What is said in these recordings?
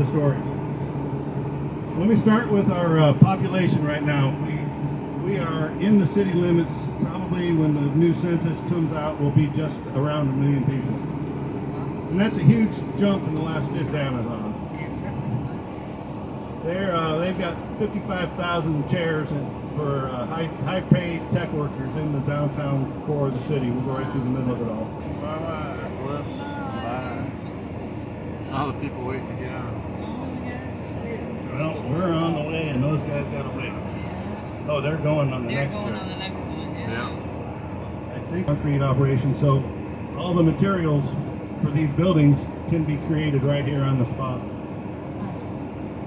stories. Let me start with our population right now. We are in the city limits. Probably when the new census comes out, we'll be just around 1 million people. And that's a huge jump in the last 50 Amazon. They've got 55,000 chairs for high-paid tech workers in the downtown core of the city. We'll go right through the middle of it all. Bliss, all the people waiting to get on. Well, we're on the way, and those guys got to wait. Oh, they're going on the next trip. They're going on the next one, yeah. I think concrete operation, so all the materials for these buildings can be created right here on the spot.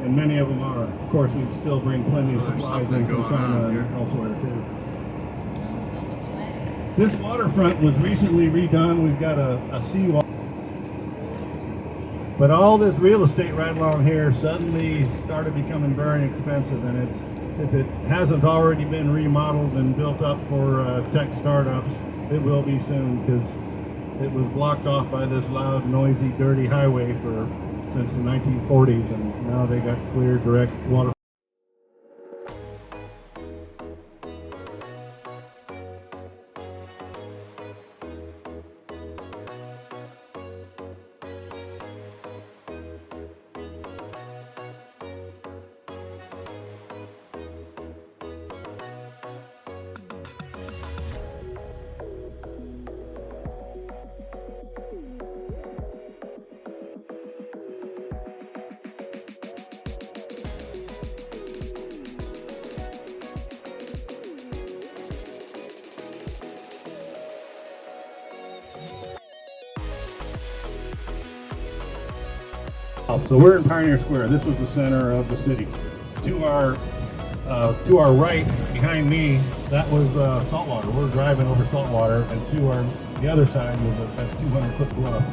And many of them are. Of course, we still bring plenty of supplies in from China and elsewhere too. This waterfront was recently redone. We've got a seawall. But all this real estate right along here suddenly started becoming very expensive, and if it hasn't already been remodeled and built up for tech startups, it will be soon, because it was blocked off by this loud, noisy, dirty highway since the 1940s, and now they got clear, direct water. So we're in Pioneer Square. This was the center of the city. To our right, behind me, that was saltwater. We're driving over saltwater, and the other side was a 200-foot bluff.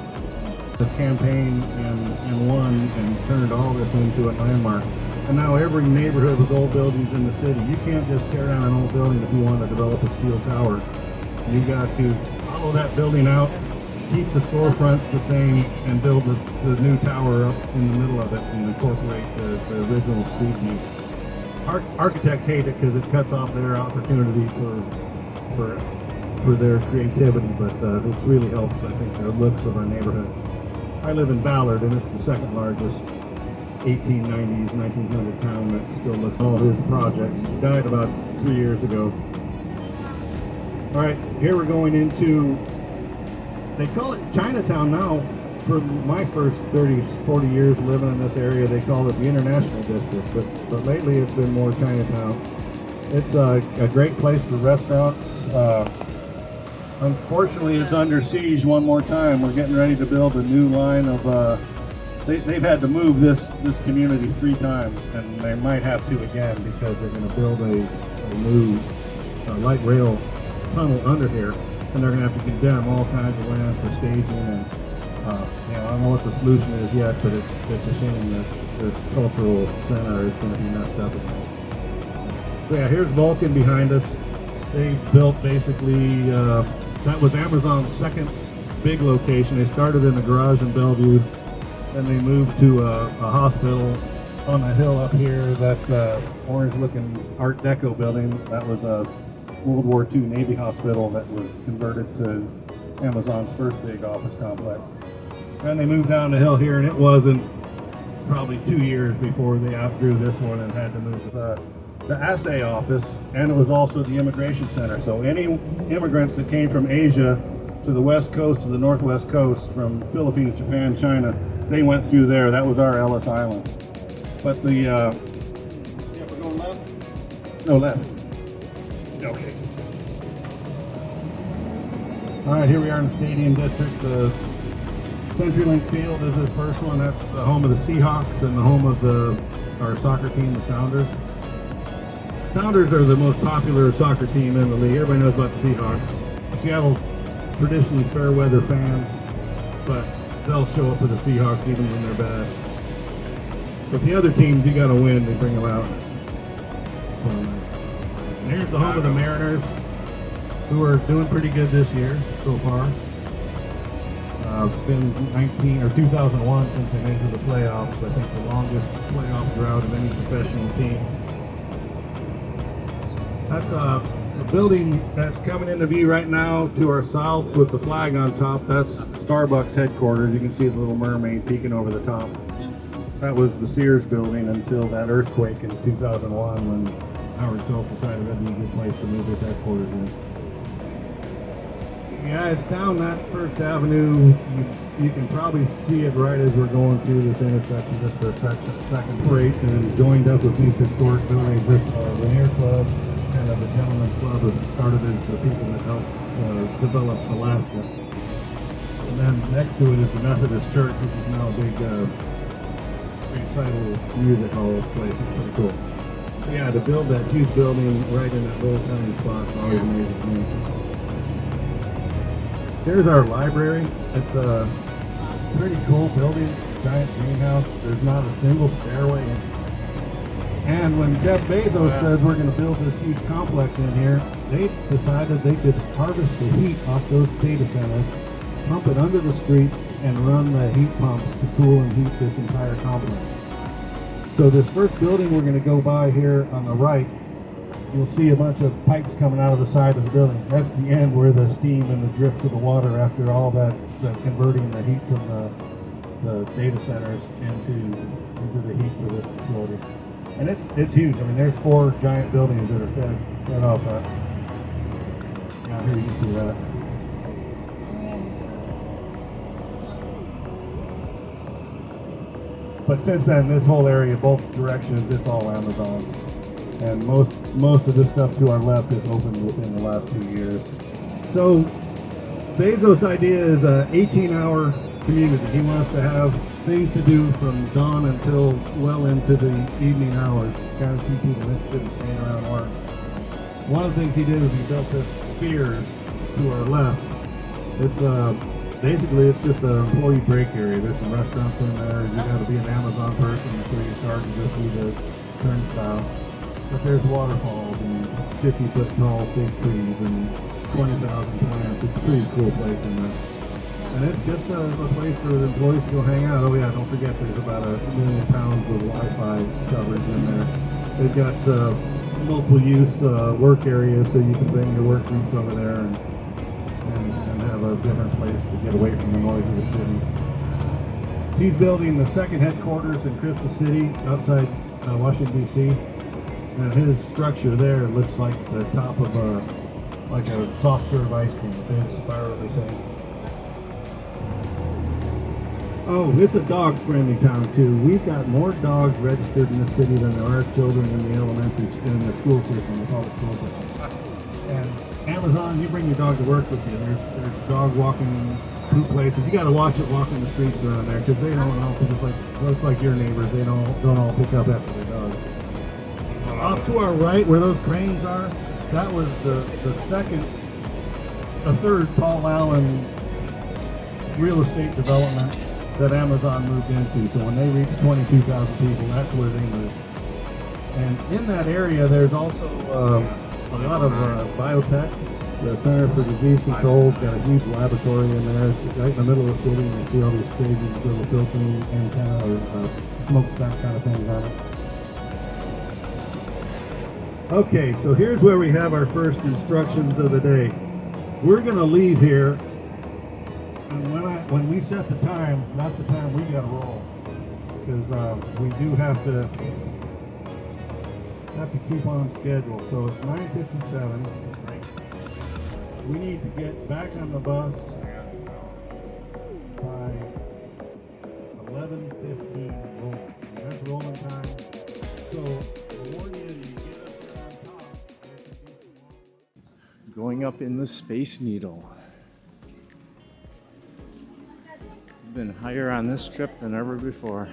This campaign and won and turned all this into a landmark. And now every neighborhood with old buildings in the city, you can't just tear down an old building if you want to develop a steel tower. You got to follow that building out, keep the storefronts the same, and build the new tower up in the middle of it and incorporate the original street view. Architects hate it because it cuts off their opportunity for their creativity, but it really helps, I think, the looks of our neighborhood. I live in Ballard, and it's the second largest 1890s, 1900 town that still looks all his projects. He died about 3 years ago. All right, here we're going into, they call it Chinatown now. For my first 30, 40 years living in this area, they call it the International District, but lately it's been more Chinatown. It's a great place for restaurants. Unfortunately, it's under siege one more time. We're getting ready to build a new line of, they've had to move this community 3 times, and they might have to again, because they're going to build a new light rail tunnel under here, and they're going to have to condemn all kinds of land for staging, and I don't know what the solution is yet, but it's a shame that this cultural center is going to be messed up again. So yeah, here's Vulcan behind us. They built basically, that was Amazon's second big location. They started in a garage in Bellevue, then they moved to a hospital on a hill up here, that orange-looking Art Deco building. That was a World War II Navy hospital that was converted to Amazon's first big office complex. And they moved down the hill here, and it wasn't probably 2 years before they outgrew this one and had to move to the assay office, and it was also the immigration center. So any immigrants that came from Asia to the west coast, to the northwest coast, from Philippines, Japan, China, they went through there. That was our Ellis Island. But the, yeah, we're going left? No, left. Okay. All right, here we are in the Stadium District. The CenturyLink Field is this first one. That's the home of the Seahawks and the home of our soccer team, the Sounders. Sounders are the most popular soccer team in the league. Everybody knows about the Seahawks. Seattle's traditionally fair weather fans, but they'll show up for the Seahawks even when they're bad. But the other teams, you got to win. They bring them out. And here's the home of the Mariners, who are doing pretty good this year so far. It's been 19 or 2001 since they made it to the playoffs. I think the longest playoff drought of any professional team. That's a building that's coming into view right now to our south with the flag on top. That's Starbucks headquarters. You can see the little mermaid peeking over the top. That was the Sears building until that earthquake in 2001 when Howard Schultz decided that'd be a good place to move his headquarters in. Yeah, it's down that First Avenue. You can probably see it right as we're going through this intersection, just the second freight, and then joined up with these historic buildings. This Rainier Club, kind of the Gentleman's Club, that started as the people that helped develop Alaska. And then next to it is the Methodist Church, which is now a big recital music hall place. It's pretty cool. So yeah, to build that huge building right in that little tiny spot is always amazing to me. Here's our library. It's a pretty cool building, giant greenhouse. There's not a single stairway in. And when Jeff Bezos says we're going to build this huge complex in here, they decided they could harvest the heat off those data centers, pump it under the street, and run the heat pump to cool and heat this entire complex. So this first building we're going to go by here on the right, you'll see a bunch of pipes coming out of the side of the building. That's the end where the steam and the drift of the water after all that, converting the heat from the data centers into the heat for this facility. And it's huge. I mean, there's 4 giant buildings that are fed off that. Now here you can see that. But since then, this whole area, both directions, it's all Amazon. And most of this stuff to our left is opened within the last 2 years. So Bezos' idea is an 18-hour community. He wants to have things to do from dawn until well into the evening hours, kind of keep people interested in staying around work. One of the things he did is he built this Spheres to our left. It's basically it's just an employee break area. There's some restaurants in there. You got to be an Amazon person before you start to go through the turnstile. But there's waterfalls and 50-foot tall fig trees and 20,000 plants. It's a pretty cool place in there. And it's just a place for the employees to go hang out. Oh yeah, don't forget there's about 1 million pounds of Wi-Fi coverage in there. They've got multiple use work areas so you can bring your work groups over there and have a different place to get away from the noise of the city. He's building the second headquarters in Crystal City outside Washington, D.C. And his structure there looks like the top of a soft serve ice cream, a big spirally thing. Oh, it's a dog-friendly town too. We've got more dogs registered in the city than there are children in the in the school system, the public school system. And Amazon, you bring your dog to work with you. There's dog walking through places. You got to watch it walking the streets around there because they don't all, just like your neighbors, they don't all pick up after their dogs. Off to our right, where those cranes are, that was the third Paul Allen real estate development that Amazon moved into. So when they reached 22,000 people, that's where they moved. And in that area, there's also a lot of biotech. The Center for Disease Control's got a huge laboratory in there. It's right in the middle of the city, and you see all these stages with little filtering antenna or smokestack kind of things on it. Okay, so here's where we have our first instructions of the day. We're going to leave here, and when we set the time, that's the time we got to roll, because we do have to keep on schedule. So it's 9:57. We need to get back on the bus by 11:15 rolling. That's rolling time. So the more you get up there on top, Going up in the Space Needle. Been higher on this trip than ever before.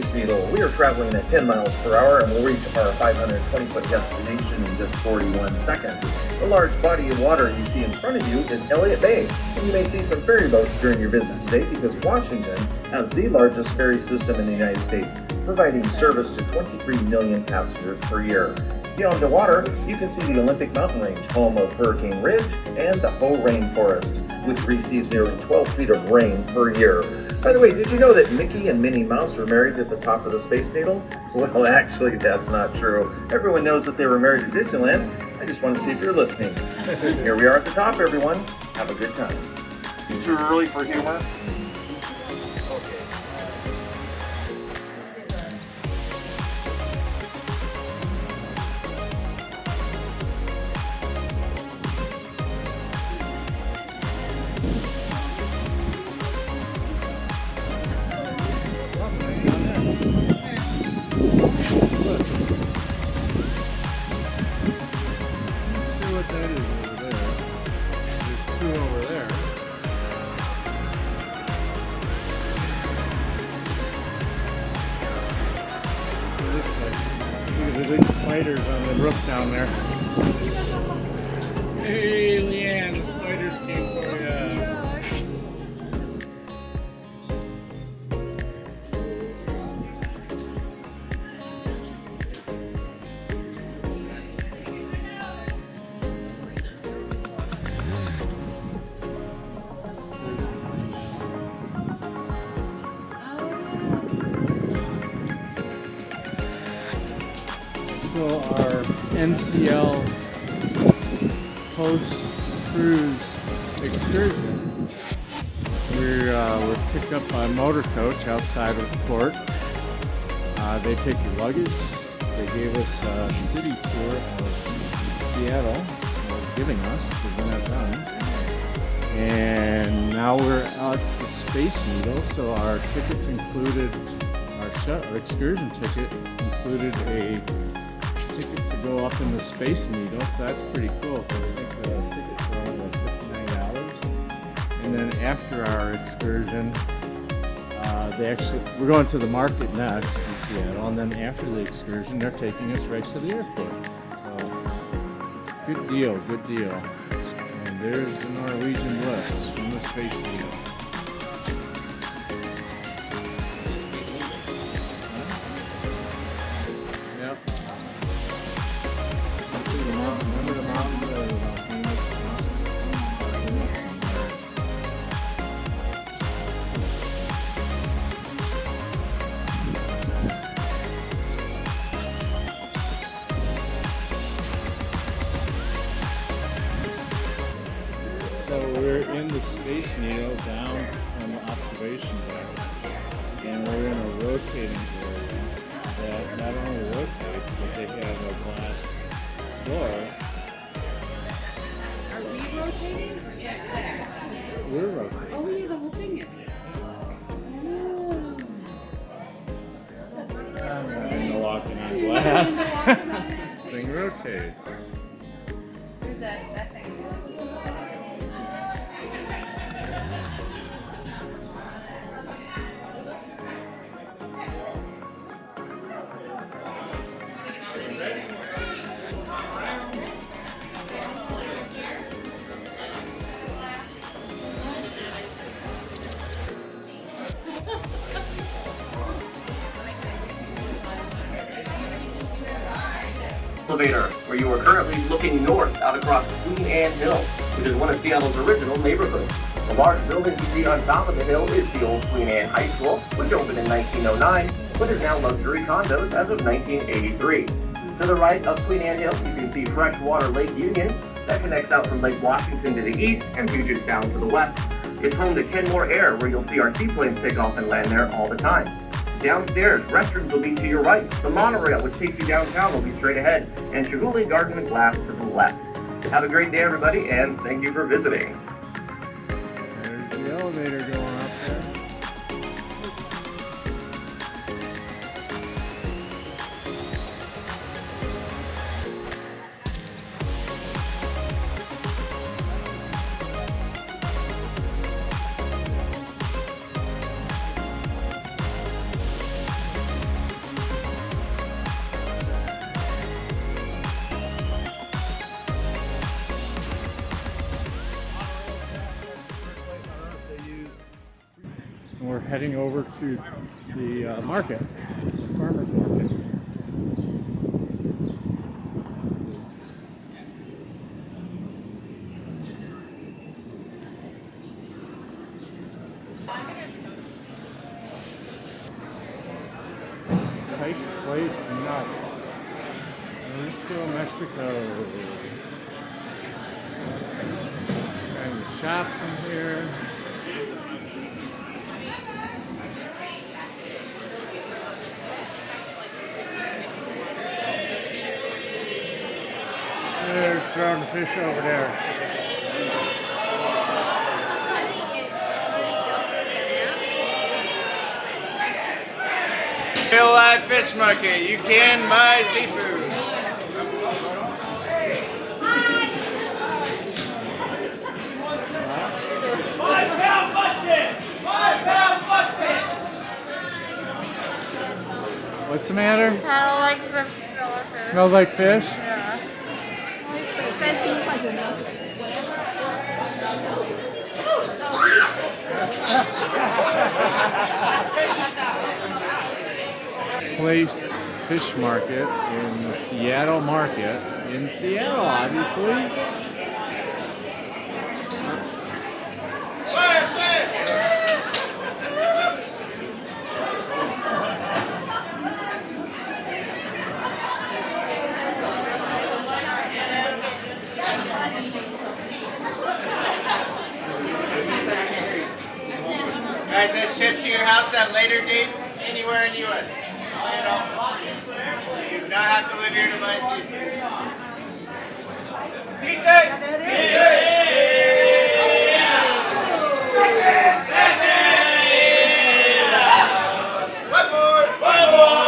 Space Needle. We are traveling at 10 miles per hour and will reach our 520-foot destination in just 41 seconds. The large body of water you see in front of you is Elliott Bay, and you may see some ferry boats during your visit today because Washington has the largest ferry system in the United States, providing service to 23 million passengers per year. Beyond the water, you can see the Olympic Mountain Range, home of Hurricane Ridge, and the Hoh Rainforest, which receives nearly 12 feet of rain per year. By the way, did you know that Mickey and Minnie Mouse were married at the top of the Space Needle? Well, actually, that's not true. Everyone knows that they were married at Disneyland. I just want to see if you're listening. Here we are at the top, everyone. Have a good time. Too early for humor? The big spiders on the roof down there. Hey, Leanne, the spiders came for you. So our NCL post-cruise excursion, we're picked up by a motor coach outside of the port. They take your luggage. They gave us a city tour of Seattle, or giving us, because we're not done. And now we're at the Space Needle, so our tickets included, our excursion ticket included a ticket to go up in the Space Needle, so that's pretty cool. I think the tickets were only like $59. And then after our excursion, we're going to the market next in Seattle, and then after the excursion, they're taking us right to the airport. So, good deal, good deal. And there's the Norwegian Bliss from the Space Needle. Yep. Remember the mountain? So we're in the Space Needle down on the observation deck, and we're in a rotating area that not only rotates, but they have a glass floor. Are we rotating? We're rotating. Oh yeah, the whole thing is. I'm walking on glass. Thing rotates. Where's that thing? Elevator, where you are currently looking north out across Queen Anne Hill, which is one of Seattle's original neighborhoods. The large building you see on top of the hill is the old Queen Anne High School, which opened in 1909, but is now luxury condos as of 1983. To the right of Queen Anne Hill, you can see freshwater Lake Union that connects out from Lake Washington to the east and Puget Sound to the west. It's home to Kenmore Air, where you'll see our seaplanes take off and land there all the time. Downstairs, restrooms will be to your right. The monorail, which takes you downtown, will be straight ahead, and Chihuly Garden and Glass to the left. Have a great day, everybody, and thank you for visiting. There's the elevator going up there. We're heading over to the market, the farmer's market. Pike Place nuts. Jalisco, Mexico. And the shops in here. There's throwing the fish over there. Real live fish market. You can buy seafood. What's the matter? I don't like the smell of fish. Smells like fish? Yeah. 3块钱的。 Place Fish Market in the Seattle Market in Seattle, obviously. Guys, that's shipped to your house at later dates anywhere in the U.S. You do not have to live here to buy seafood. One more! One more!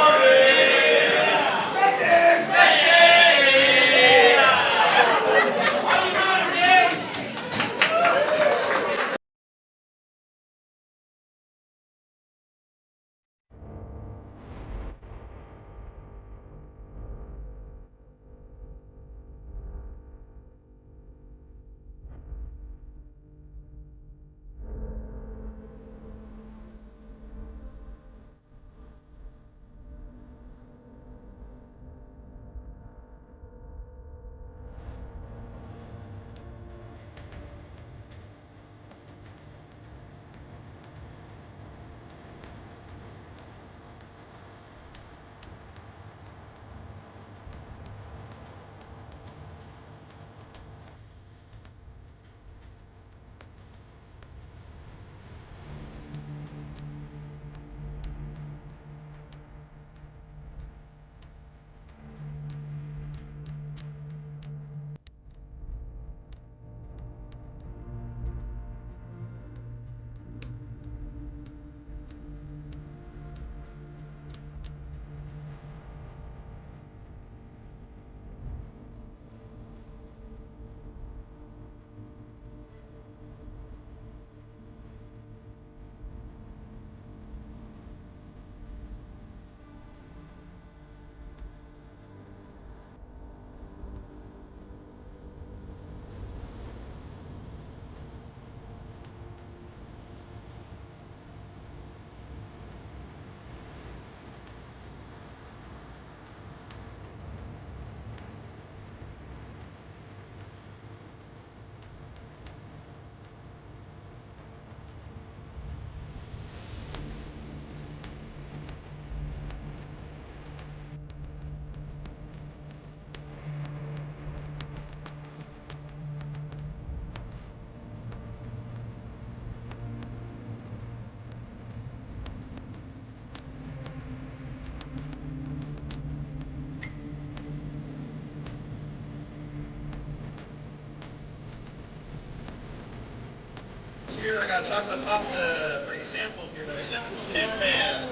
Here, I got chocolate pasta for you sample here. Tip man.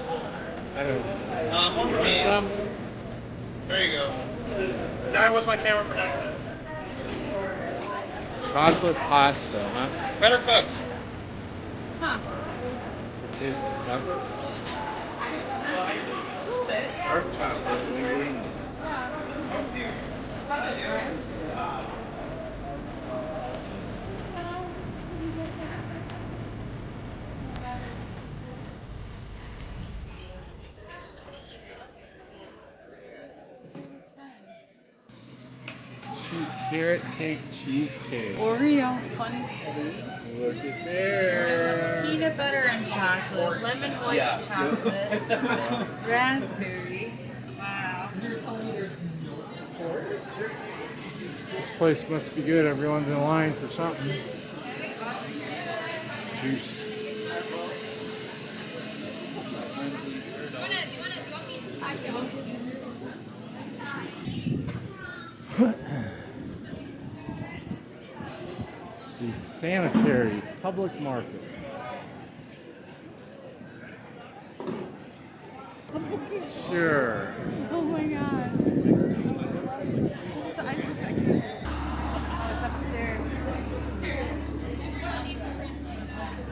I don't know. One for me. There you go. Now, what's my camera for next? Chocolate pasta, huh? Better cooked. It is dark chocolate ingredient. carrot cake cheesecake. Oreo fun cake. Look at there. Peanut butter and chocolate. Lemon white chocolate. Raspberry. Wow. This place must be good. Everyone's in line for something. Juice. The sanitary public market. Sure. Oh my god. So I'm just like, oh, it's upstairs.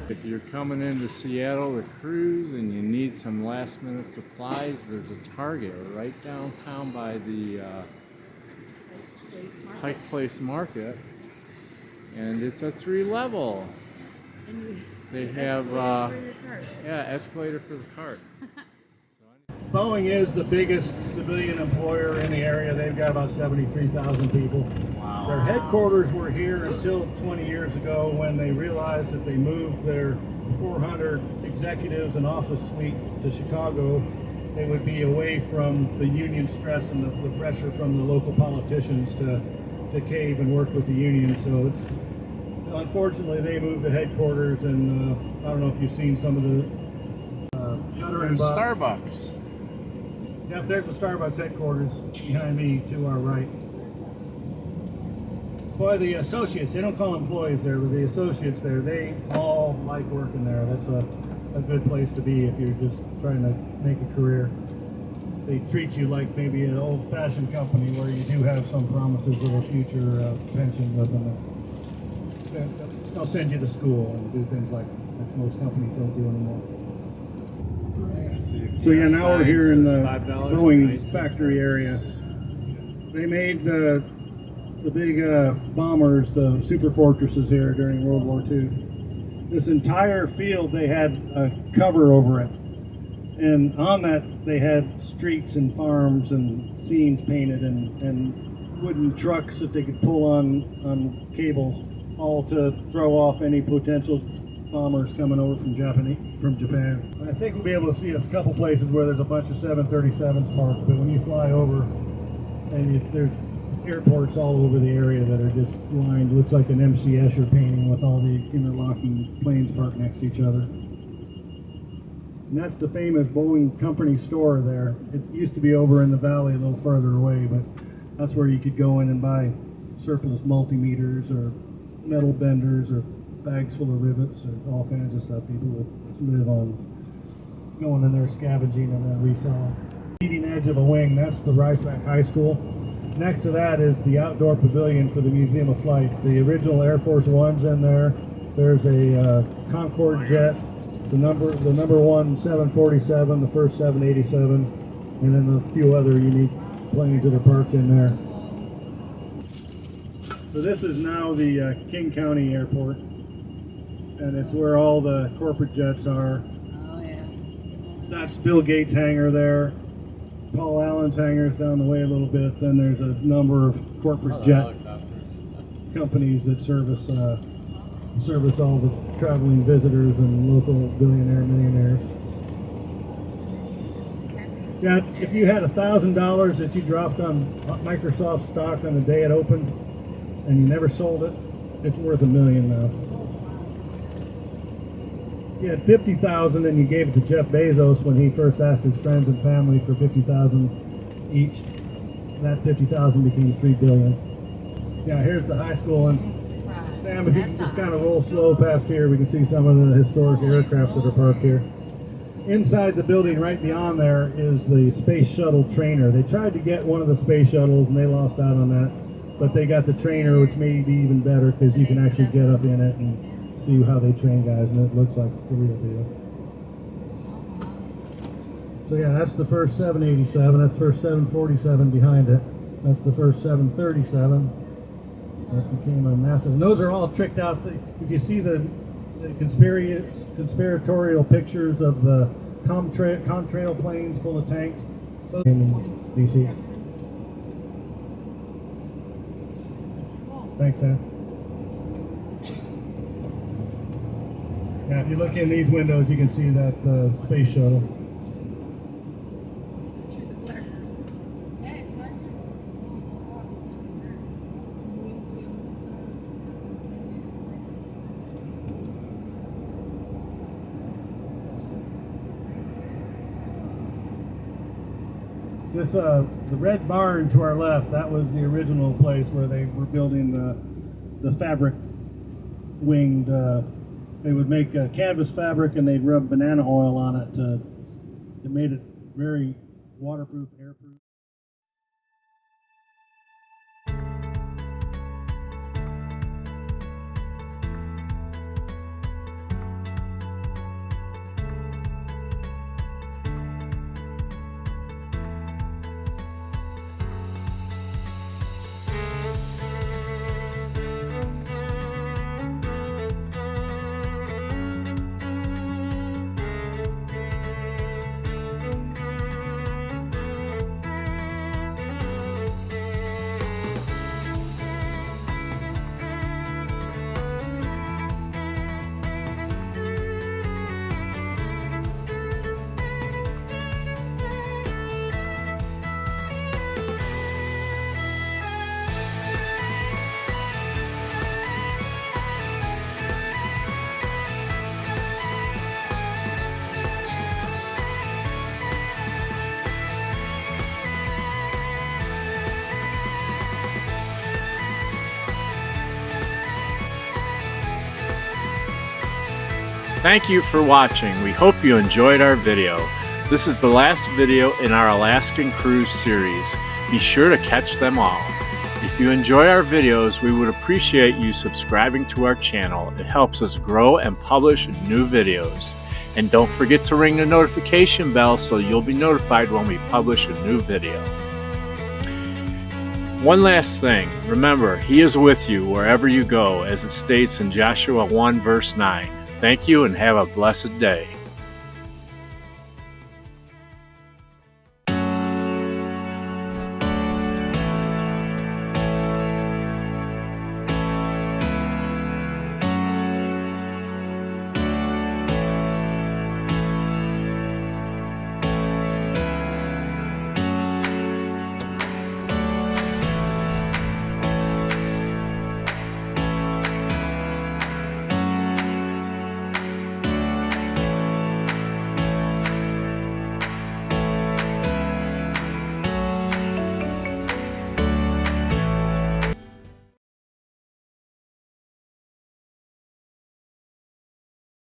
If you're coming into Seattle to cruise and you need some last minute supplies, there's a Target right downtown by the Pike Place Market. And it's a 3-level. They have, escalator for the cart. Boeing is the biggest civilian employer in the area. They've got about 73,000 people. Wow. Their headquarters were here until 20 years ago when they realized that they moved their 400 executives and office suite to Chicago. They would be away from the union stress and the pressure from the local politicians to cave and work with the union. So unfortunately they moved the headquarters, and I don't know if you've seen some of the gutter and Starbucks. Yep, there's the Starbucks headquarters behind me to our right. Boy, the associates, they don't call employees there, but the associates there, they all like working there. That's a good place to be if you're just trying to make a career. They treat you like maybe an old-fashioned company where you do have some promises of a future pension with them. They'll send you to school and do things like most companies don't do anymore. So yeah, now we're here in the Boeing factory area. They made the big bombers, super fortresses here during World War II. This entire field, they had a cover over it. And on that, they had streets and farms and scenes painted and wooden trucks that they could pull on cables, all to throw off any potential bombers coming over from Japan. I think we'll be able to see a couple places where there's a bunch of 737s parked, but when you fly over, and there's airports all over the area that are just lined, looks like an M.C. Escher painting with all the interlocking planes parked next to each other. And that's the famous Boeing company store there. It used to be over in the valley a little further away, but that's where you could go in and buy surplus multimeters or metal benders or bags full of rivets or all kinds of stuff. People would live on going in there scavenging and then reselling. Leading edge of a wing, that's the Riceback High School. Next to that is the outdoor pavilion for the Museum of Flight. The original Air Force One's in there. There's a Concorde jet, the number one 747, the first 787, and then a few other unique planes that are parked in there. So this is now the King County Airport, and it's where all the corporate jets are. Oh yeah. That's Bill Gates' hangar there. Paul Allen's hangar is down the way a little bit. Then there's a number of corporate jet companies that service all the traveling visitors and local millionaires. Yeah, if you had $1,000 that you dropped on Microsoft stock on the day it opened, and you never sold it, it's worth $1 million now. If you had $50,000 and you gave it to Jeff Bezos when he first asked his friends and family for $50,000 each, that $50,000 became $3 billion. Yeah, here's the high school, and Sam, if you can just kind of roll slow past here, we can see some of the historic aircraft that are parked here. Inside the building right beyond there is the space shuttle trainer. They tried to get one of the space shuttles and they lost out on that. But they got the trainer, which may be even better because you can actually get up in it and see how they train guys, and it looks like the real deal. So yeah, that's the first 787. That's the first 747 behind it. That's the first 737. That became a massive. And those are all tricked out. If you see the conspiratorial pictures of the contrail planes full of tanks, those in D.C. Thanks, Sam. Yeah, if you look in these windows, you can see that space shuttle. This, the red barn to our left, that was the original place where they were building the fabric winged. They would make canvas fabric and they'd rub banana oil on it. It made it very waterproof, airproof. Thank you for watching. We hope you enjoyed our video. This is the last video in our Alaskan Cruise series. Be sure to catch them all. If you enjoy our videos, we would appreciate you subscribing to our channel. It helps us grow and publish new videos. And don't forget to ring the notification bell so you'll be notified when we publish a new video. One last thing, remember, He is with you wherever you go, as it states in Joshua 1 verse 9. Thank you and have a blessed day.